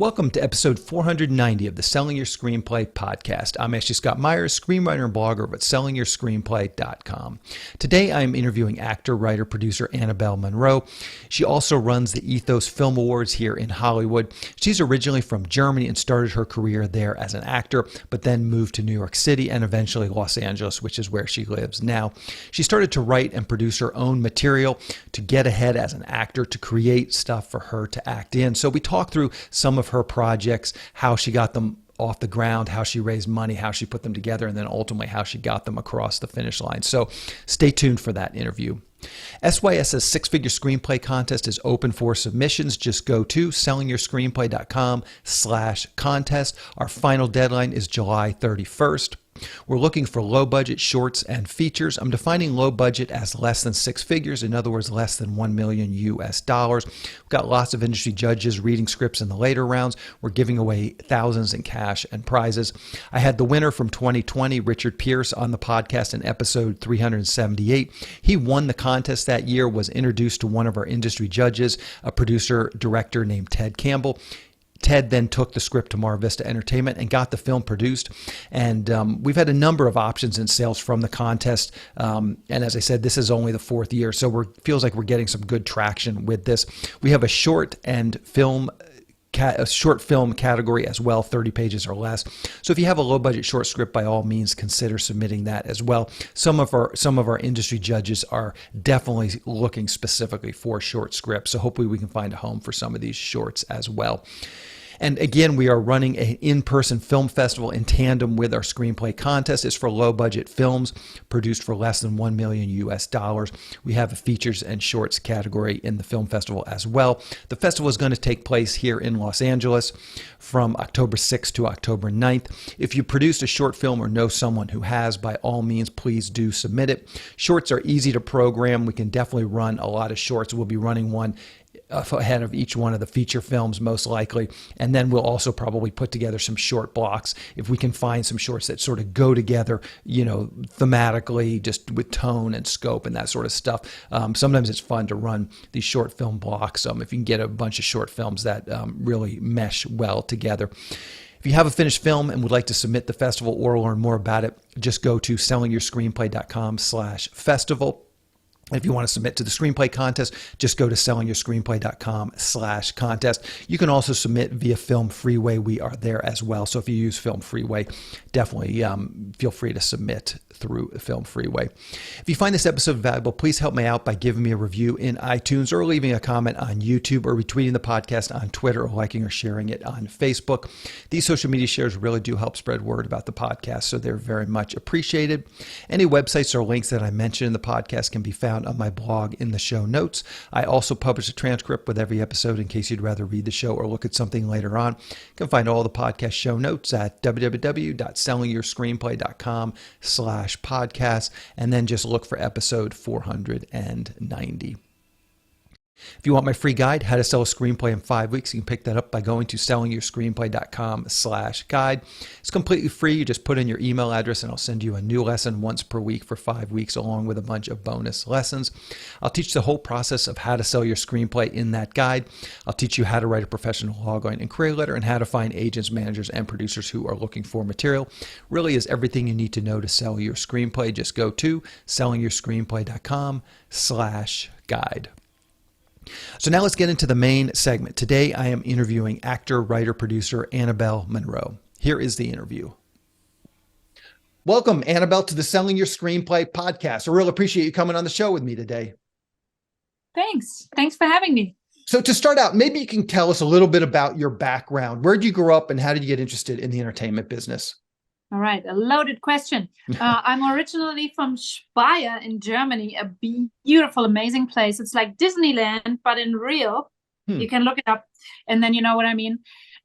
Welcome to episode 490 of the Selling Your Screenplay podcast. I'm Ashley Scott Meyers, screenwriter and blogger over at sellingyourscreenplay.com. Today I am interviewing actor, writer, producer Anabelle Munro. She also runs the Ethos Film Awards here in Hollywood. She's originally from Germany and started her career there as an actor, but then moved to New York City and eventually Los Angeles, which is where she lives now. She started to write and produce her own material to get ahead as an actor, to create stuff for her to act in. So we talk through some of her projects, how she got them off the ground, how she raised money, how she put them together, and then ultimately how she got them across the finish line. So stay tuned for that interview. SYS's six-figure screenplay contest is open for submissions. Just go to sellingyourscreenplay.com/contest. Our final deadline is July 31st. We're looking for low-budget shorts and features. I'm defining low budget as less than six figures, in other words, less than $1 million US. We've got lots of industry judges reading scripts in the later rounds. We're giving away thousands in cash and prizes. I had the winner from 2020, Richard Pierce, on the podcast in episode 378. He won the contest that year, was introduced to one of our industry judges, a producer-director named Ted Campbell. Ted then took the script to Mar Vista Entertainment and got the film produced. And we've had a number of options in sales from the contest. And as I said, this is only the fourth year, so feels like we're getting some good traction with this. We have a short film category as well, 30 pages or less. So if you have a low budget short script, by all means consider submitting that as well. Some of our industry judges are definitely looking specifically for short scripts, so hopefully we can find a home for some of these shorts as well. And again, we are running an in-person film festival in tandem with our screenplay contest. It's for low-budget films produced for less than $1 million US. We have a features and shorts category in the film festival as well. The festival is going to take place here in Los Angeles from October 6th to October 9th. If you produced a short film or know someone who has, by all means, please do submit it. Shorts are easy to program. We can definitely run a lot of shorts. We'll be running one ahead of each one of the feature films, most likely. And then we'll also probably put together some short blocks if we can find some shorts that sort of go together, thematically, just with tone and scope and that sort of stuff. Sometimes it's fun to run these short film blocks if you can get a bunch of short films that really mesh well together. If you have a finished film and would like to submit the festival or learn more about it, just go to sellingyourscreenplay.com/festival. If you want to submit to the screenplay contest, just go to sellingyourscreenplay.com/contest. You can also submit via Film Freeway. We are there as well. So if you use Film Freeway, definitely feel free to submit through Film Freeway. If you find this episode valuable, please help me out by giving me a review in iTunes or leaving a comment on YouTube or retweeting the podcast on Twitter or liking or sharing it on Facebook. These social media shares really do help spread word about the podcast, so they're very much appreciated. Any websites or links that I mentioned in the podcast can be found on my blog in the show notes. I also publish a transcript with every episode in case you'd rather read the show or look at something later on. You can find all the podcast show notes at www.sellingyourscreenplay.com/podcast, and then just look for episode 490. If you want my free guide, How to Sell a Screenplay in 5 Weeks, you can pick that up by going to sellingyourscreenplay.com/guide. It's completely free. You just put in your email address and I'll send you a new lesson once per week for 5 weeks, along with a bunch of bonus lessons. I'll teach the whole process of how to sell your screenplay in that guide. I'll teach you how to write a professional logline and career letter and how to find agents, managers, and producers who are looking for material. Really is everything you need to know to sell your screenplay. Just go to sellingyourscreenplay.com/guide. So now let's get into the main segment. Today I am interviewing actor, writer, producer Anabelle Munro. Here is the interview. Welcome, Anabelle, to the Selling Your Screenplay podcast. I really appreciate you coming on the show with me today. Thanks. Thanks for having me. So to start out, maybe you can tell us a little bit about your background. Where did you grow up and how did you get interested in the entertainment business? All right, a loaded question. I'm originally from Speyer in Germany, a beautiful, amazing place. It's like Disneyland, but in real. You can look it up, and then you know what I mean.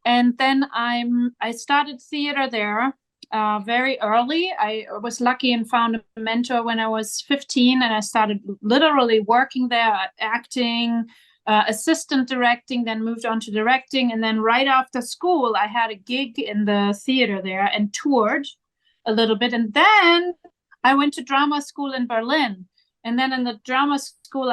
And then I started theater there very early. I was lucky and found a mentor when I was 15, and I started literally working there, acting, assistant directing, then moved on to directing. And then right after school, I had a gig in the theater there and toured a little bit. And then I went to drama school in Berlin. And then in the drama school,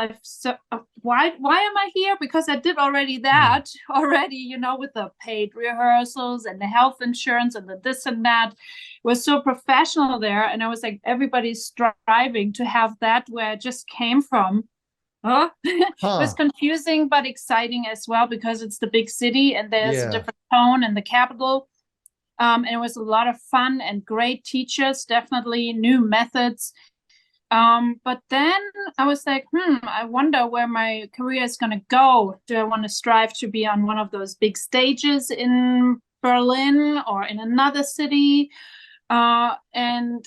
why am I here? Because I did already that already, you know, with the paid rehearsals and the health insurance and the this and that. It was so professional there. And I was like, everybody's striving to have that where it just came from. It was confusing, but exciting as well, because it's the big city and there's a different tone in the capital. And it was a lot of fun and great teachers, definitely new methods. But then I was like, I wonder where my career is going to go. Do I want to strive to be on one of those big stages in Berlin or in another city? And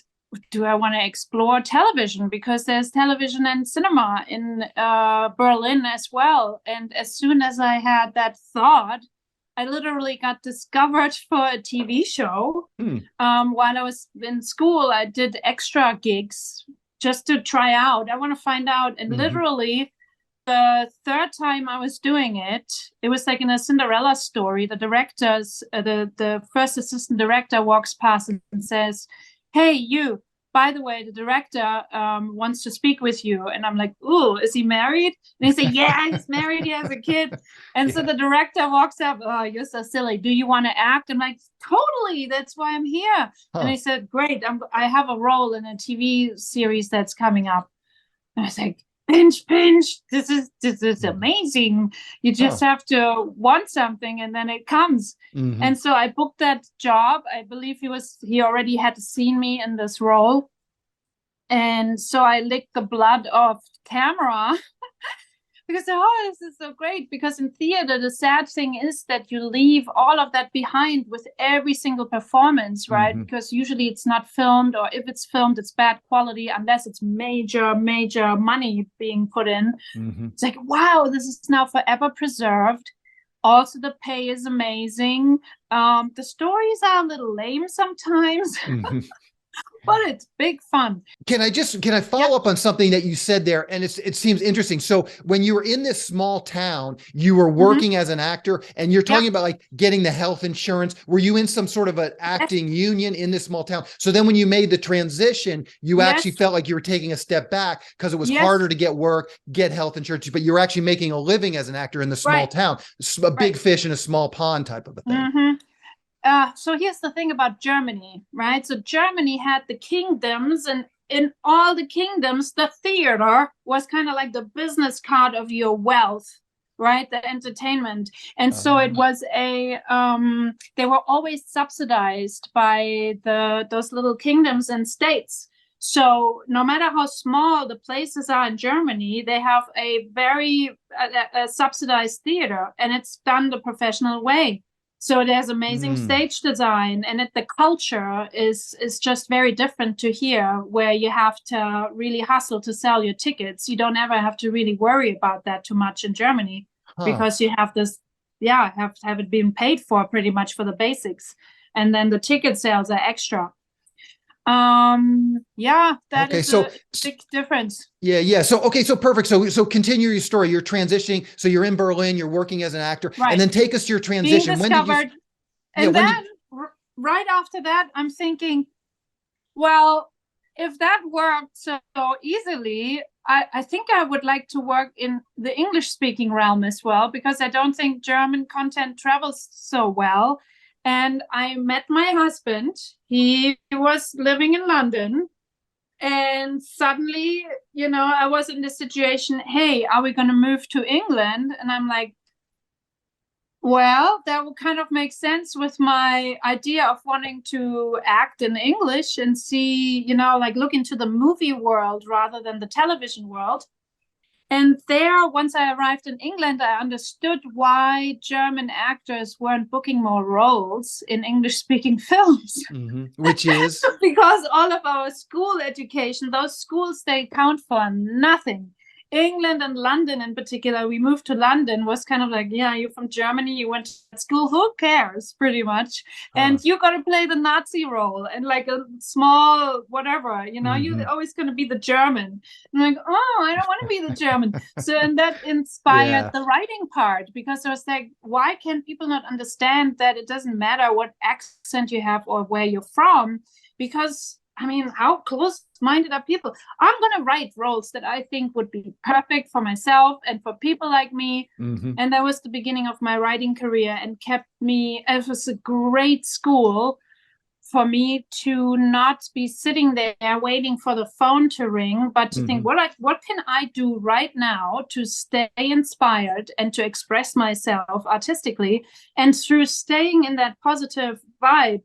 do I want to explore television? Because there's television and cinema in Berlin as well. And as soon as I had that thought, I literally got discovered for a TV show. While I was in school, I did extra gigs just to try out. I want to find out. And literally, the third time I was doing it, it was like in a Cinderella story. The the first assistant director walks past and says, "Hey, you, by the way, the director wants to speak with you." And I'm like, "Ooh, is he married?" And he said, "Yeah, he's married. He has a kid." And so the director walks up, "Oh, you're so silly. Do you want to act?" I'm like, "Totally. That's why I'm here." And he said, "Great. I have a role in a TV series that's coming up." And I was like, pinch. This is amazing. You just have to want something and then it comes. And so I booked that job. I believe he already had seen me in this role. And so I licked the blood off camera because, this is so great. Because in theater, the sad thing is that you leave all of that behind with every single performance, right? Because usually it's not filmed, or if it's filmed, it's bad quality, unless it's major money being put in. It's like, wow, this is now forever preserved. Also, the pay is amazing. The stories are a little lame sometimes. But it's big fun. Can I follow up on something that you said there? And it seems interesting. So when you were in this small town, you were working as an actor, and you're talking about like getting the health insurance. Were you in some sort of an acting union in this small town? So then when you made the transition, you actually felt like you were taking a step back because it was harder to get work, get health insurance, but you're actually making a living as an actor in the small town, a big fish in a small pond type of a thing. So here's the thing about Germany, right? So Germany had the kingdoms, and in all the kingdoms, the theater was kind of like the business card of your wealth, right? The entertainment. And so it was they were always subsidized by those little kingdoms and states. So no matter how small the places are in Germany, they have a very subsidized theater, and it's done the professional way. So there's amazing stage design, and the culture is just very different to here, where you have to really hustle to sell your tickets. You don't ever have to really worry about that too much in Germany, because you have this, have to have it being paid for pretty much for the basics, and then the ticket sales are extra. That is a big difference. So perfect. So continue your story. You're transitioning. So you're in Berlin, you're working as an actor, and then take us to your transition. Being discovered. Right after that, I'm thinking, well, if that worked so easily, I think I would like to work in the English-speaking realm as well, because I don't think German content travels so well. And I met my husband. He was living in London. And suddenly, I was in this situation, hey, are we going to move to England? And I'm like, well, that would kind of make sense with my idea of wanting to act in English and see, look into the movie world rather than the television world. And there, once I arrived in England, I understood why German actors weren't booking more roles in English-speaking films. Which is? Because all of our school education, those schools, they count for nothing. England and London in particular, we moved to London, was kind of like, you're from Germany, you went to school, who cares, pretty much. And you got to play the Nazi role and like a small whatever, you're always going to be the German. And I'm like, I don't want to be the German. So, and that inspired the writing part, because I was like, why can people not understand that it doesn't matter what accent you have or where you're from? Because I mean, how close-minded are people? I'm going to write roles that I think would be perfect for myself and for people like me. Mm-hmm. And that was the beginning of my writing career and kept me, it was a great school for me to not be sitting there waiting for the phone to ring, but to think, what can I do right now to stay inspired and to express myself artistically? And through staying in that positive vibe,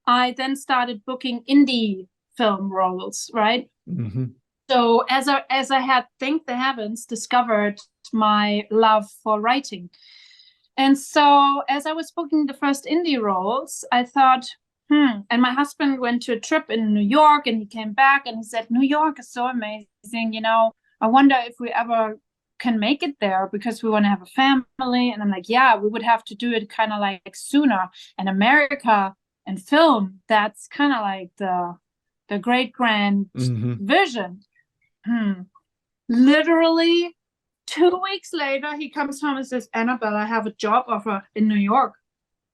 I then started booking indie film roles, right? Mm-hmm. So as I had, thank the heavens, discovered my love for writing. And so as I was booking the first indie roles, I thought, and my husband went to a trip in New York and he came back and he said, New York is so amazing. You know, I wonder if we ever can make it there because we want to have a family. And I'm like, yeah, we would have to do it kind of like sooner. And America and film, that's kind of like the great grand vision. Literally 2 weeks later, he comes home and says, Anabelle, I have a job offer in New York.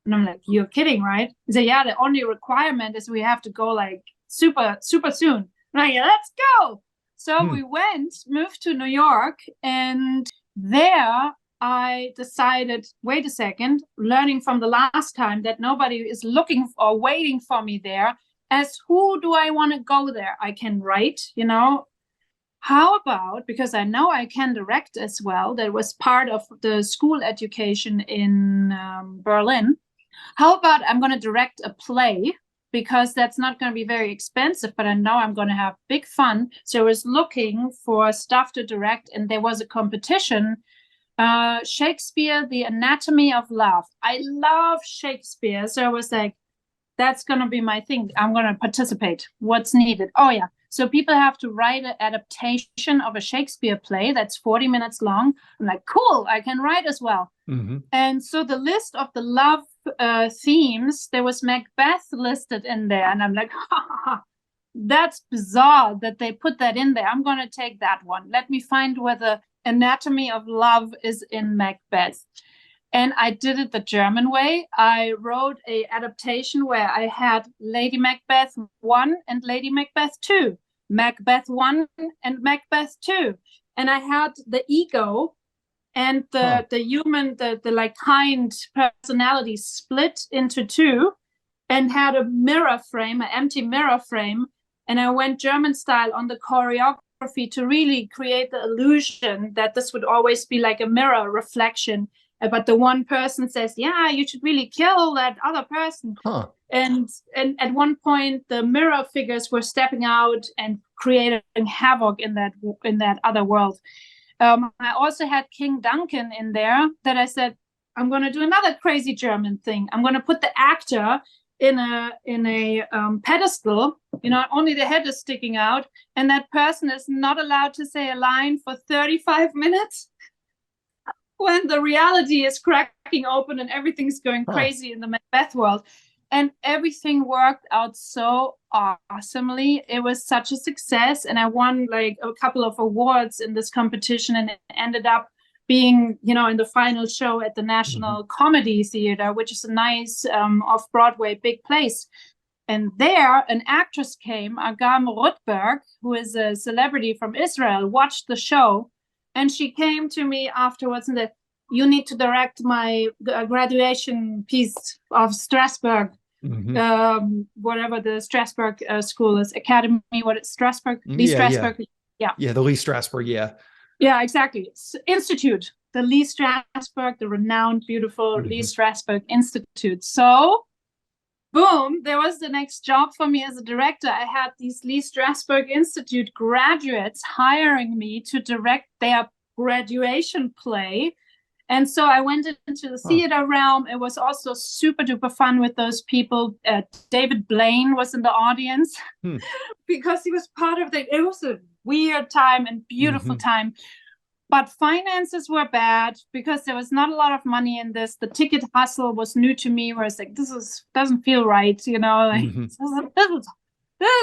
And I'm like, you're kidding, right? He said, yeah, the only requirement is we have to go like super, super soon. I'm like, yeah, let's go. So we moved to New York, and there I decided, wait a second, learning from the last time that nobody is looking or waiting for me there, as who do I want to go there? I can write, you know. How about, because I know I can direct as well, that was part of the school education in Berlin. How about I'm going to direct a play, because that's not going to be very expensive, but I know I'm going to have big fun. So I was looking for stuff to direct, and there was a competition, Shakespeare, The Anatomy of Love. I love Shakespeare. So I was like, that's going to be my thing. I'm going to participate. What's needed? Oh, yeah. So people have to write an adaptation of a Shakespeare play that's 40 minutes long. I'm like, cool, I can write as well. And so the list of the love themes, there was Macbeth listed in there. And I'm like, that's bizarre that they put that in there. I'm going to take that one. Let me find where the Anatomy of Love is in Macbeth. And I did it the German way. I wrote an adaptation where I had Lady Macbeth 1 and Lady Macbeth 2, Macbeth 1 and Macbeth 2. And I had the ego and the human, the like kind personality split into two, and had a mirror frame, an empty mirror frame. And I went German style on the choreography to really create the illusion that this would always be like a mirror reflection. But the one person says, yeah, you should really kill that other person. And at one point, the mirror figures were stepping out and creating havoc in that other world. I also had King Duncan in there that I said, I'm going to do another crazy German thing. I'm going to put the actor in a pedestal, you know, only the head is sticking out. And that person is not allowed to say a line for 35 minutes. When the reality is cracking open and everything's going crazy in the Macbeth world. And everything worked out so awesomely. It was such a success. And I won like a couple of awards in this competition, and it ended up being, you know, in the final show at the National Comedy Theater, which is a nice off-Broadway big place. And there, an actress came, Agam Rutberg, who is a celebrity from Israel, watched the show. And she came to me afterwards and said, you need to direct my graduation piece of Strasbourg, whatever the Strasbourg school is, Academy, what it's Strasbourg, Lee Strasberg. Yeah, the Lee Strasberg, Yeah, exactly. Institute, the Lee Strasberg, the renowned, beautiful Lee Strasberg Institute. So, boom, there was the next job for me as a director. I had these Lee Strasberg Institute graduates hiring me to direct their graduation play. And so I went into the theater realm. It was also super duper fun with those people. David Blaine was in the audience because he was part of it. It was a weird time and beautiful time. But finances were bad because there was not a lot of money in this. The ticket hustle was new to me, where it's like, doesn't feel right, you know, like this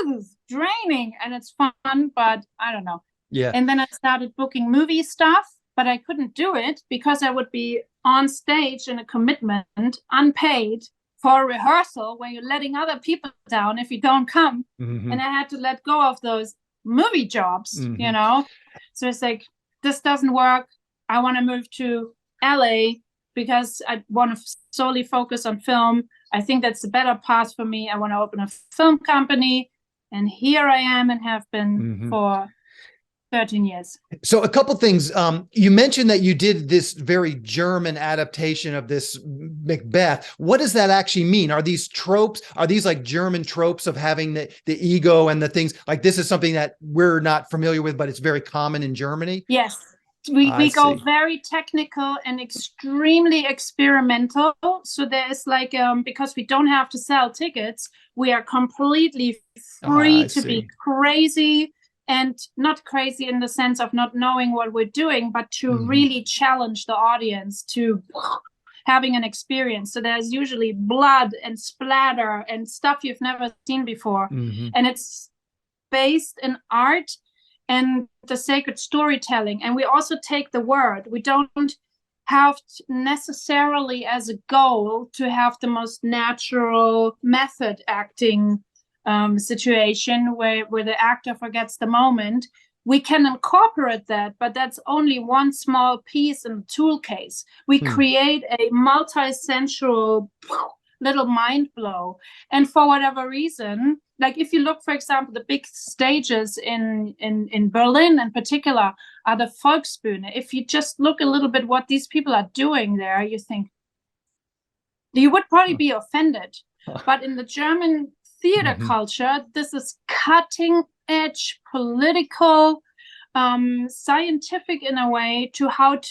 is draining, and it's fun, but I don't know. Yeah. And then I started booking movie stuff, but I couldn't do it because I would be on stage in a commitment, unpaid, for a rehearsal where you're letting other people down if you don't come. Mm-hmm. And I had to let go of those movie jobs, Mm-hmm. you know? So it's like, this doesn't work. I want to move to LA because I want to solely focus on film. I think that's a better path for me. I want to open a film company. And here I am and have been for 13 years. So a couple things. You mentioned that you did this very German adaptation of this Macbeth. What does that actually mean? Are these tropes? Are these like German tropes of having the ego and the things like this is something that we're not familiar with, but it's very common in Germany? Yes. We go very technical and extremely experimental. So there is like, because we don't have to sell tickets, we are completely free to be crazy. And not crazy in the sense of not knowing what we're doing, but to really challenge the audience to having an experience. So there's usually blood and splatter and stuff you've never seen before. And it's based in art and the sacred storytelling. And we also take the word. We don't have necessarily as a goal to have the most natural method acting situation where the actor forgets the moment. We can incorporate that, but that's only one small piece in the tool case. We create a multi-sensual little mind blow. And for whatever reason, like if you look, for example, the big stages in Berlin in particular are the Volksbühne. If you just look a little bit what these people are doing there, you think, you would probably be offended. But in the German theater culture, this is cutting edge, political, scientific in a way to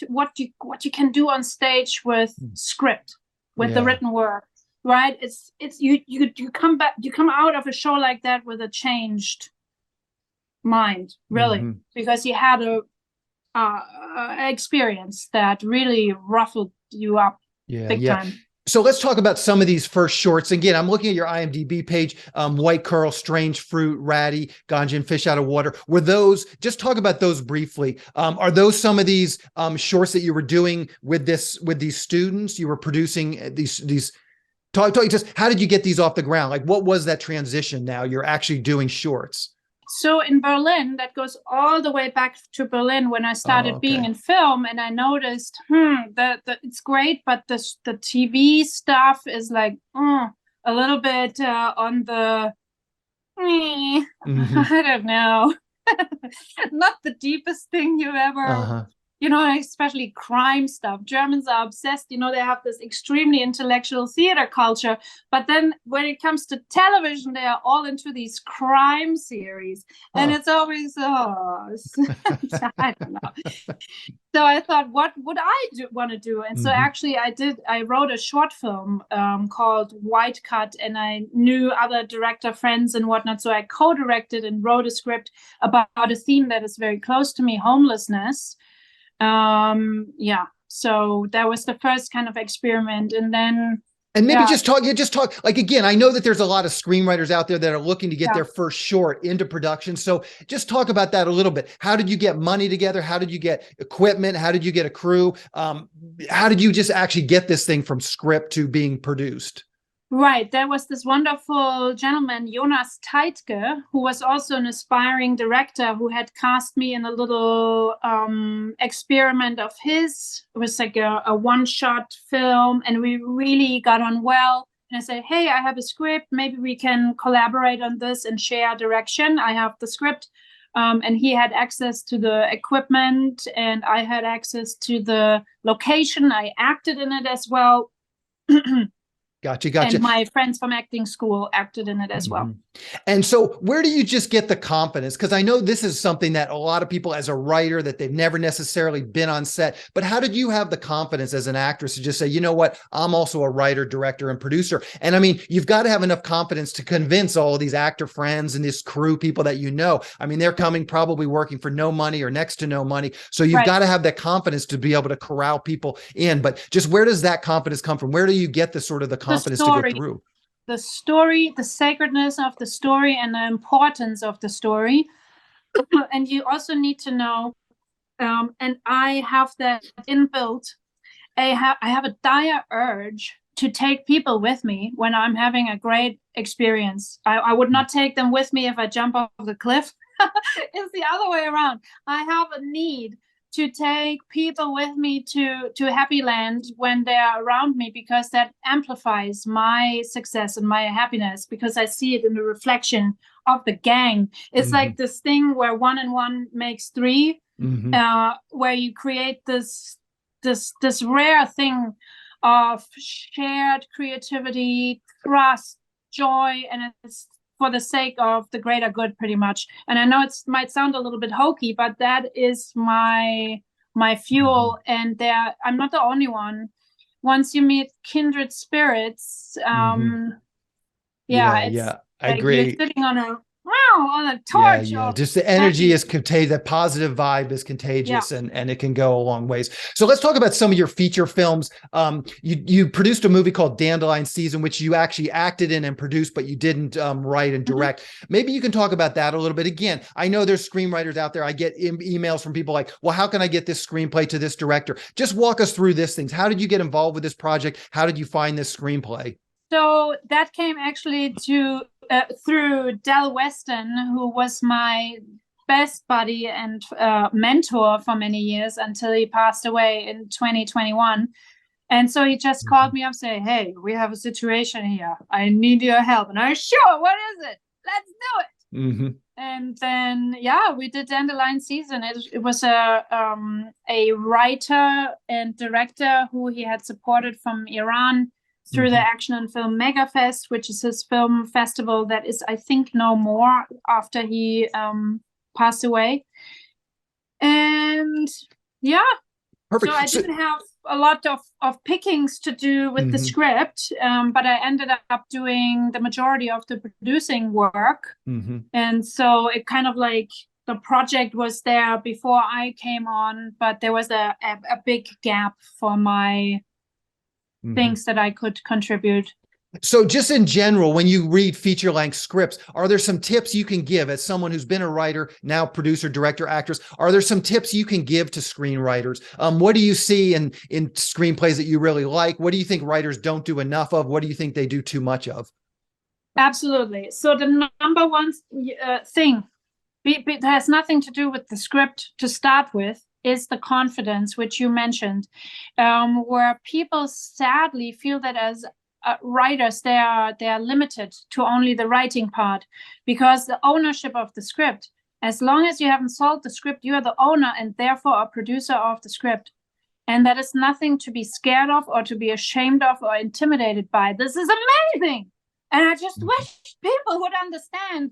what you can do on stage with script, with the written word, right? It's you come out of a show like that with a changed mind, really, because you had a experience that really ruffled you up big time. So let's talk about some of these first shorts. Again, I'm looking at your IMDb page, White Curl, Strange Fruit, Ratty, Ganja and Fish Out of Water. Were those, just talk about those briefly. Are those some of these shorts that you were doing with these students? You were producing these talk just, how did you get these off the ground? Like what was that transition now? You're actually doing shorts. So in Berlin, that goes all the way back to Berlin when I started being in film, and I noticed, that it's great, but the TV stuff is like a little bit on the, I don't know, not the deepest thing you ever, you know, especially crime stuff. Germans are obsessed, you know, they have this extremely intellectual theater culture. But then when it comes to television, they are all into these crime series. And it's always, I don't know. So I thought, what would I want to do? And so actually I wrote a short film called White Cut, and I knew other director friends and whatnot. So I co-directed and wrote a script about a theme that is very close to me, homelessness. So that was the first kind of experiment, and then maybe just talk like, again, I know that there's a lot of screenwriters out there that are looking to get their first short into production, so just talk about that a little bit. How did you get money together? How did you get equipment? How did you get a crew? How did you just actually get this thing from script to being produced? Right. There was this wonderful gentleman, Jonas Teitke, who was also an aspiring director, who had cast me in a little experiment of his. It was like a one-shot film, and we really got on well. And I said, hey, I have a script. Maybe we can collaborate on this and share direction. I have the script. And he had access to the equipment, and I had access to the location. I acted in it as well. Gotcha. And my friends from acting school acted in it as well. And so where do you just get the confidence? Because I know this is something that a lot of people as a writer, that they've never necessarily been on set, but how did you have the confidence as an actress to just say, you know what, I'm also a writer, director, and producer? And I mean, you've got to have enough confidence to convince all of these actor friends and this crew people that, you know, I mean, they're coming probably working for no money or next to no money. So you've got to have that confidence to be able to corral people in. But just where does that confidence come from? Where do you get the sort of the confidence to go through? The story, the sacredness of the story, and the importance of the story. And you also need to know, and I have that inbuilt, I have a dire urge to take people with me when I'm having a great experience. I would not take them with me if I jump off the cliff. It's the other way around. I have a need to take people with me to Happy Land when they're around me, because that amplifies my success and my happiness, because I see it in the reflection of the gang. It's like this thing where 1 and 1 makes 3, where you create this rare thing of shared creativity, trust, joy, and it's for the sake of the greater good, pretty much. And I know it might sound a little bit hokey, but that is my fuel. And I'm not the only one. Once you meet kindred spirits, I agree. You're sitting on a torch. Just the energy is contagious. That positive vibe is contagious, and it can go a long ways. So let's talk about some of your feature films. You produced a movie called Dandelion Season, which you actually acted in and produced, but you didn't write and direct. Maybe you can talk about that a little bit. Again, I know there's screenwriters out there. I get emails from people like, well, how can I get this screenplay to this director? Just walk us through this things. How did you get involved with this project? How did you find this screenplay? So that came actually through Del Weston, who was my best buddy and mentor for many years until he passed away in 2021. And so he just called me up saying, hey, we have a situation here. I need your help. And I was, sure, what is it? Let's do it. And then, we did Dandelion Season. It was a writer and director who he had supported from Iran through the Action and Film Megafest, which is his film festival that is, I think, no more after he passed away. And perfect. So I didn't have a lot of pickings to do with the script, but I ended up doing the majority of the producing work. And so it kind of like the project was there before I came on, but there was a big gap for my things that I could contribute. So just in general, when you read feature-length scripts, are there some tips you can give as someone who's been a writer, now producer, director, actress? Are there some tips you can give to screenwriters? What do you see in screenplays that you really like? What do you think writers don't do enough of? What do you think they do too much of? Absolutely. So the number one thing, it has nothing to do with the script to start with, is the confidence, which you mentioned, where people sadly feel that as writers, they are limited to only the writing part, because the ownership of the script, as long as you haven't sold the script, you are the owner and therefore a producer of the script. And that is nothing to be scared of or to be ashamed of or intimidated by. This is amazing. And I just wish people would understand,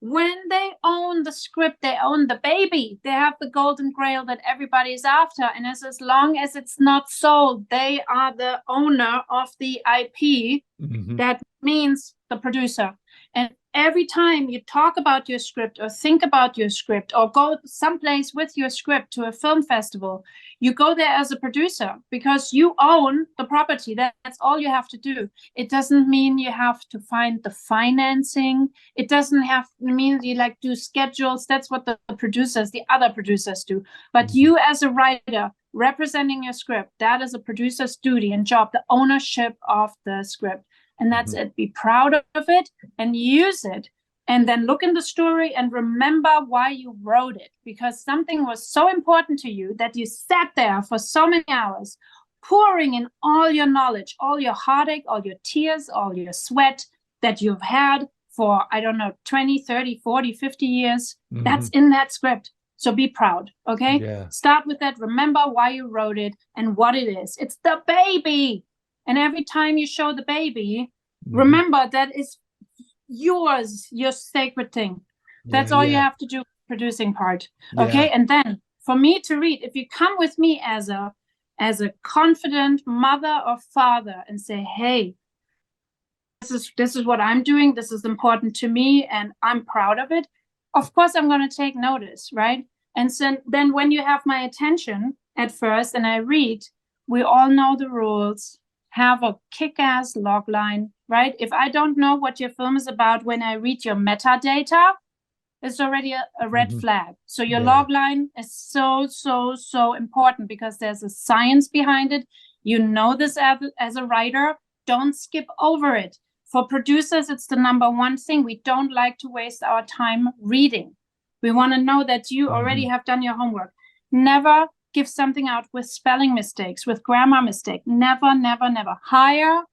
when they own the script, they own the baby. They have the golden grail that everybody's after. And as long as it's not sold, they are the owner of the IP. That means the producer. And every time you talk about your script or think about your script or go someplace with your script to a film festival, you go there as a producer because you own the property. That's all you have to do. It doesn't mean you have to find the financing. It doesn't have to mean you like do schedules. That's what the other producers do. But you as a writer representing your script, that is a producer's duty and job, the ownership of the script. And that's it. Be proud of it and use it. And then look in the story and remember why you wrote it, because something was so important to you that you sat there for so many hours, pouring in all your knowledge, all your heartache, all your tears, all your sweat that you've had for, 20, 30, 40, 50 years. That's in that script. So be proud, okay? Yeah. Start with that. Remember why you wrote it and what it is. It's the baby. And every time you show the baby, remember that is yours, your sacred thing. That's all you have to do, producing part. Okay. And then for me to read, if you come with me as a confident mother or father and say, hey, this is what I'm doing. This is important to me and I'm proud of it. Of course, I'm going to take notice, right? And so then when you have my attention at first and I read, we all know the rules. Have a kick-ass logline, right? If I don't know what your film is about when I read your metadata, it's already a red flag. So your logline is so, so, so important because there's a science behind it. You know this as a writer. Don't skip over it. For producers, it's the number one thing. We don't like to waste our time reading. We want to know that you already have done your homework. Never give something out with spelling mistakes, with grammar mistake. Never, never, never. Hire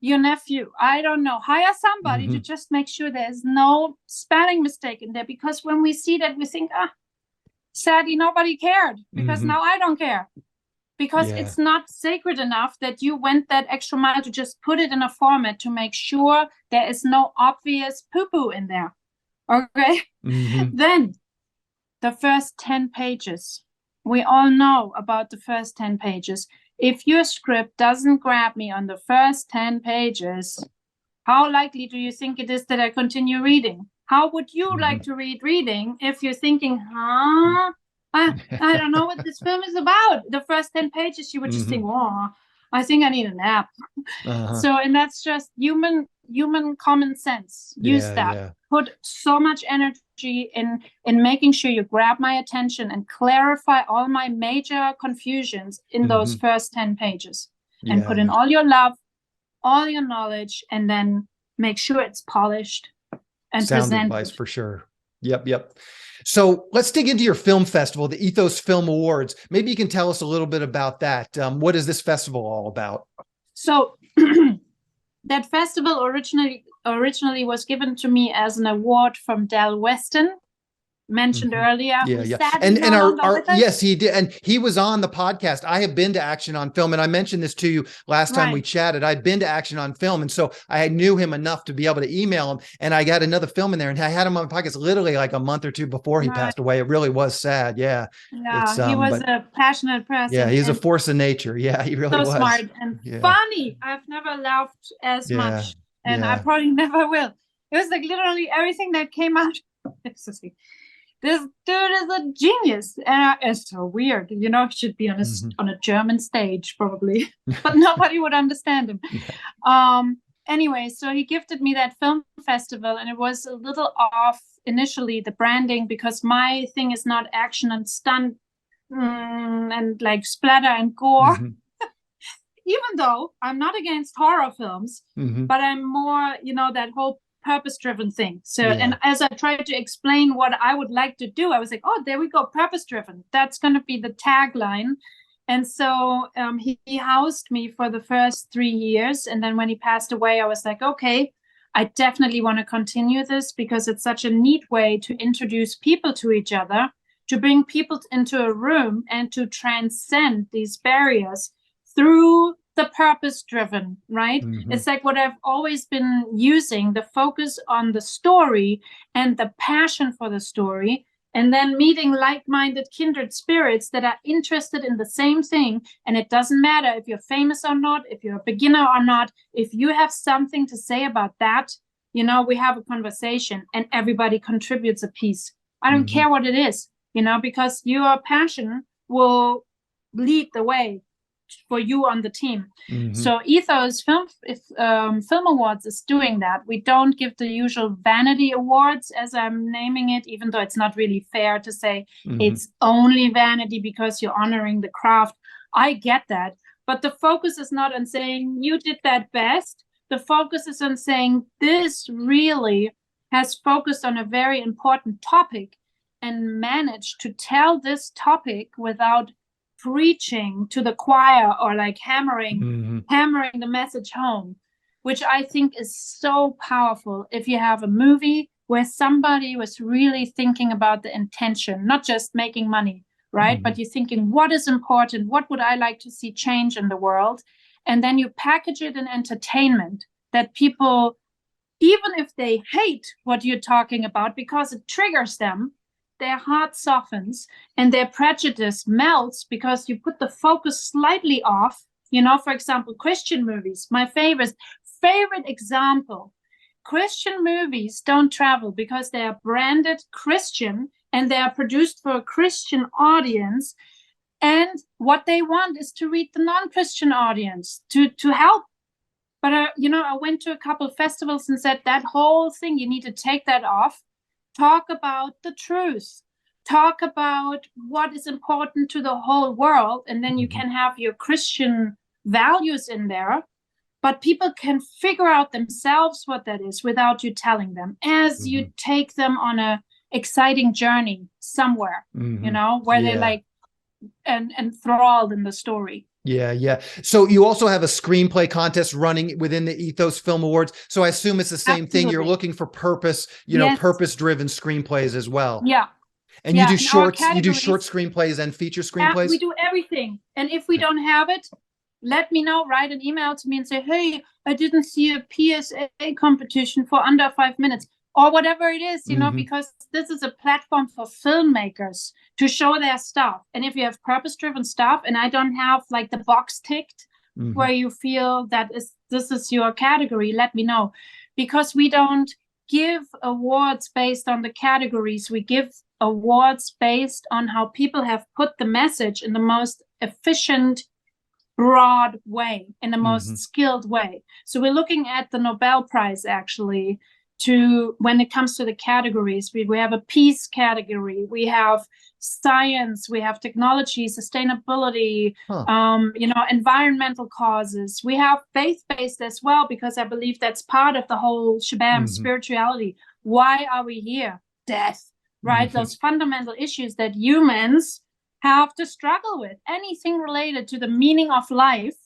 your nephew. I don't know. Hire somebody to just make sure there's no spelling mistake in there. Because when we see that, we think, sadly, nobody cared. Because now I don't care. Because it's not sacred enough that you went that extra mile to just put it in a format to make sure there is no obvious poo-poo in there. Okay? Then the first 10 pages. We all know about the first 10 pages. If your script doesn't grab me on the first 10 pages, how likely do you think it is that I continue reading? How would you like to read reading if you're thinking, I don't know what this film is about. The first 10 pages, you would just think, oh, I think I need a nap. So, and that's just human common sense. Use that. Yeah. Put so much energy in making sure you grab my attention and clarify all my major confusions in those first 10 pages. And put in all your love, all your knowledge, and then make sure it's polished and sound presented. Advice for sure. Yep. So let's dig into your film festival, the Ethos Film Awards. Maybe you can tell us a little bit about that. What is this festival all about? So that festival originally was given to me as an award from Del Weston, mentioned earlier. And our yes, he did, and he was on the podcast. I have been to Action on Film, and I mentioned this to you last time we chatted. I'd been to Action on Film, and so I knew him enough to be able to email him. And I got another film in there, and I had him on the podcast literally like a month or two before he passed away. It really was sad. He was a passionate person. Yeah, he's a force of nature. Yeah, he really was. So smart and funny. I've never laughed as much, and I probably never will. It was like literally everything that came out. This dude is a genius, and it's so weird. You know, he should be on a German stage probably, but nobody would understand him. Anyway, so he gifted me that film festival, and it was a little off initially, the branding, because my thing is not action and stunt and like splatter and gore. Even though I'm not against horror films, but I'm more, that whole purpose-driven thing. So, and as I tried to explain what I would like to do, I was like, oh, there we go, purpose-driven. That's going to be the tagline. And so he housed me for the first 3 years. And then when he passed away, I was like, okay, I definitely want to continue this because it's such a neat way to introduce people to each other, to bring people into a room and to transcend these barriers through the purpose-driven, right? It's like what I've always been using, the focus on the story and the passion for the story, and then meeting like-minded kindred spirits that are interested in the same thing. And it doesn't matter if you're famous or not, if you're a beginner or not, if you have something to say about that, we have a conversation and everybody contributes a piece. I don't care what it is, because your passion will lead the way for you on the team. So Ethos Film Awards is doing that. We don't give the usual vanity awards, as I'm naming it, even though it's not really fair to say it's only vanity because you're honoring the craft. I get that. But the focus is not on saying you did that best. The focus is on saying this really has focused on a very important topic and managed to tell this topic without preaching to the choir or like hammering the message home, which I think is so powerful. If you have a movie where somebody was really thinking about the intention, not just making money, right? But you're thinking, what is important? What would I like to see change in the world? And then you package it in entertainment that people, even if they hate what you're talking about because it triggers them, their heart softens and their prejudice melts because you put the focus slightly off. For example, Christian movies, my favorite example. Christian movies don't travel because they are branded Christian and they are produced for a Christian audience. And what they want is to reach the non-Christian audience, to help. But, I went to a couple of festivals and said that whole thing, you need to take that off. Talk about the truth. Talk about what is important to the whole world. And then you can have your Christian values in there. but people can figure out themselves what that is without you telling them, as you take them on a exciting journey somewhere, you know, where they like enthralled in the story. Yeah, yeah. So you also have a screenplay contest running within the Ethos Film Awards. So I assume it's the same thing. You're looking for purpose, you know, purpose-driven screenplays as well. Yeah. And you do shorts, you do short screenplays and feature screenplays? We do everything. And if we don't have it, let me know, write an email to me and say, hey, I didn't see a PSA competition for under 5 minutes. Or whatever it is, you know, because this is a platform for filmmakers to show their stuff. And if you have purpose-driven stuff and I don't have like the box ticked where you feel that this is your category, let me know. Because we don't give awards based on the categories. We give awards based on how people have put the message in the most efficient, broad way, in the most skilled way. So we're looking at the Nobel Prize, actually, to when it comes to the categories. We have a peace category, we have science, we have technology, sustainability, you know, environmental causes. We have faith-based as well, because I believe that's part of the whole shebang, spirituality. Why are we here? Death, right? Those fundamental issues that humans have to struggle with. Anything related to the meaning of life,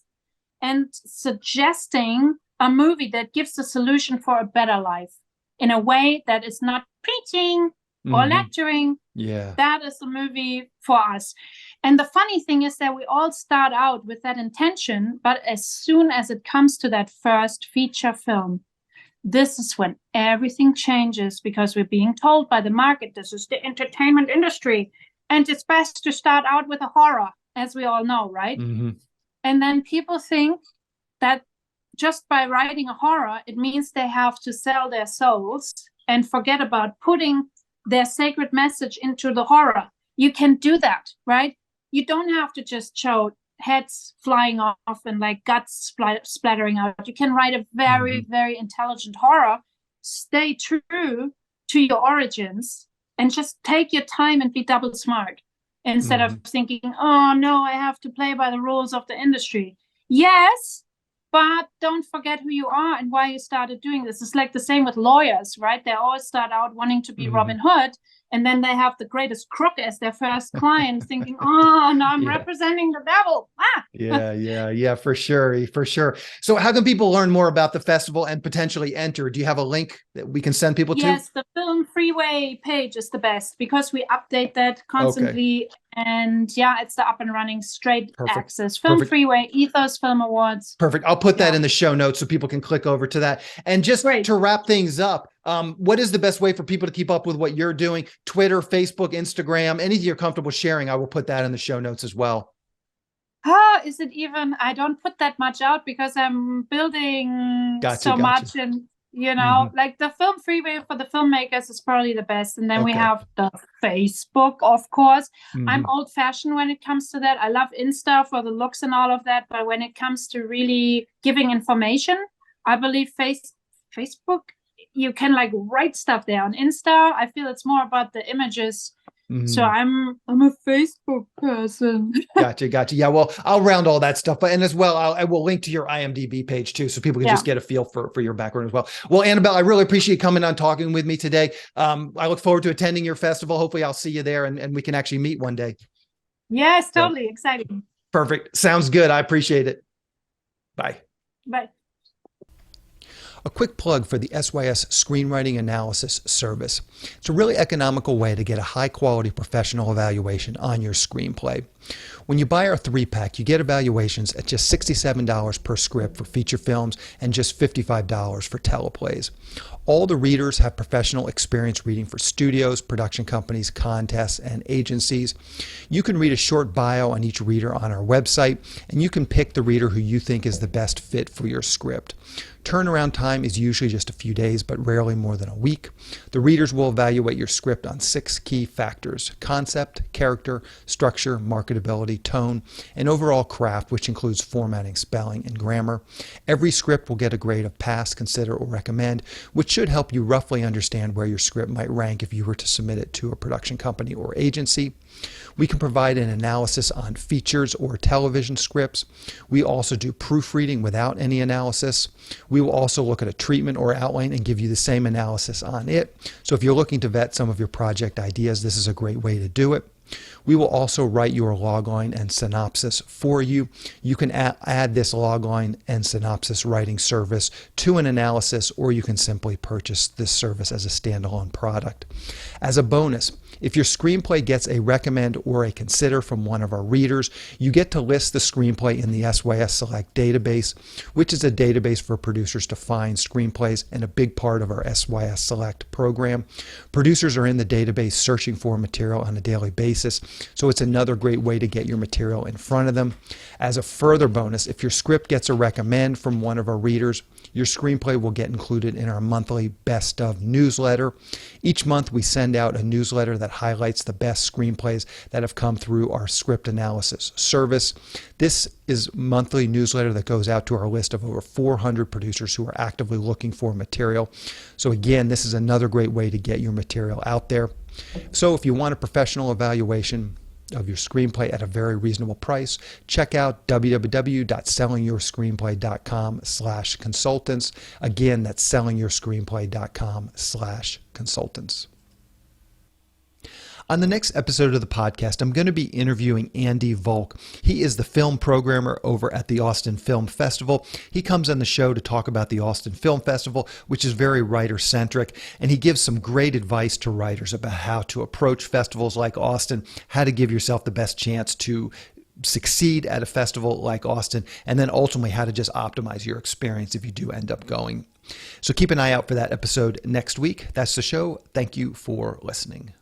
and suggesting a movie that gives the solution for a better life in a way that is not preaching or lecturing. Yeah, that is the movie for us. And the funny thing is that we all start out with that intention, but as soon as it comes to that first feature film, this is when everything changes, because we're being told by the market, this is the entertainment industry, and it's best to start out with a horror, as we all know, right? And then people think that just by writing a horror, it means they have to sell their souls and forget about putting their sacred message into the horror. You can do that, right? You don't have to just show heads flying off and like guts splattering out. You can write a very, very intelligent horror, stay true to your origins, and just take your time and be double smart, instead of thinking, oh no, I have to play by the rules of the industry. Yes, but don't forget who you are and why you started doing this. It's like the same with lawyers, right? They always start out wanting to be Robin Hood, and then they have the greatest crook as their first client, thinking, oh, no, I'm representing the devil. Yeah, for sure, for sure. So how can people learn more about the festival and potentially enter? Do you have a link that we can send people to? Yes, the Film Freeway page is the best, because we update that constantly. Okay. And yeah, it's the up and running straight access. Film Freeway, Ethos Film Awards. Perfect. I'll put that in the show notes so people can click over to that. And just to wrap things up, what is the best way for people to keep up with what you're doing? Twitter, Facebook, Instagram, anything you're comfortable sharing, I will put that in the show notes as well. Is it even? I don't put that much out because I'm building much, and you know, like the Film Freeway for the filmmakers is probably the best. And then we have the Facebook, of course. I'm old fashioned when it comes to that. I love Insta for the looks and all of that. But when it comes to really giving information, I believe Facebook, you can like write stuff there. On Insta, I feel it's more about the images. So I'm a Facebook person. Gotcha. Yeah, well, I'll round all that stuff, and as well, I will link to your IMDb page too, so people can just get a feel for your background as well. Well, Anabelle, I really appreciate you coming on, talking with me today. I look forward to attending your festival. Hopefully I'll see you there, and we can actually meet one day. Yes, totally. Exciting. Perfect. Sounds good. I appreciate it. Bye. Bye. A quick plug for the SYS Screenwriting Analysis Service. It's a really economical way to get a high-quality professional evaluation on your screenplay. When you buy our 3-pack, you get evaluations at just $67 per script for feature films and just $55 for teleplays. All the readers have professional experience reading for studios, production companies, contests, and agencies. You can read a short bio on each reader on our website, and you can pick the reader who you think is the best fit for your script. Turnaround time is usually just a few days, but rarely more than a week. The readers will evaluate your script on 6 key factors: concept, character, structure, market marketability, tone, and overall craft, which includes formatting, spelling, and grammar. Every script will get a grade of pass, consider, or recommend, which should help you roughly understand where your script might rank if you were to submit it to a production company or agency. We can provide an analysis on features or television scripts. We also do proofreading without any analysis. We will also look at a treatment or outline and give you the same analysis on it. So if you're looking to vet some of your project ideas, this is a great way to do it. We will also write your logline and synopsis for you. You can add this logline and synopsis writing service to an analysis, or you can simply purchase this service as a standalone product. As a bonus, if your screenplay gets a recommend or a consider from one of our readers, you get to list the screenplay in the SYS Select database, which is a database for producers to find screenplays and a big part of our SYS Select program. Producers are in the database searching for material on a daily basis, so it's another great way to get your material in front of them. As a further bonus, if your script gets a recommend from one of our readers, your screenplay will get included in our monthly Best Of newsletter. Each month we send out a newsletter that highlights the best screenplays that have come through our script analysis service. This is a monthly newsletter that goes out to our list of over 400 producers who are actively looking for material. So again, this is another great way to get your material out there. So if you want a professional evaluation of your screenplay at a very reasonable price, check out www.sellingyourscreenplay.com/consultants. Again, that's sellingyourscreenplay.com/consultants. On the next episode of the podcast, I'm going to be interviewing Andy Volk. He is the film programmer over at the Austin Film Festival. He comes on the show to talk about the Austin Film Festival, which is very writer-centric, and he gives some great advice to writers about how to approach festivals like Austin, how to give yourself the best chance to succeed at a festival like Austin, and then ultimately how to just optimize your experience if you do end up going. So keep an eye out for that episode next week. That's the show. Thank you for listening.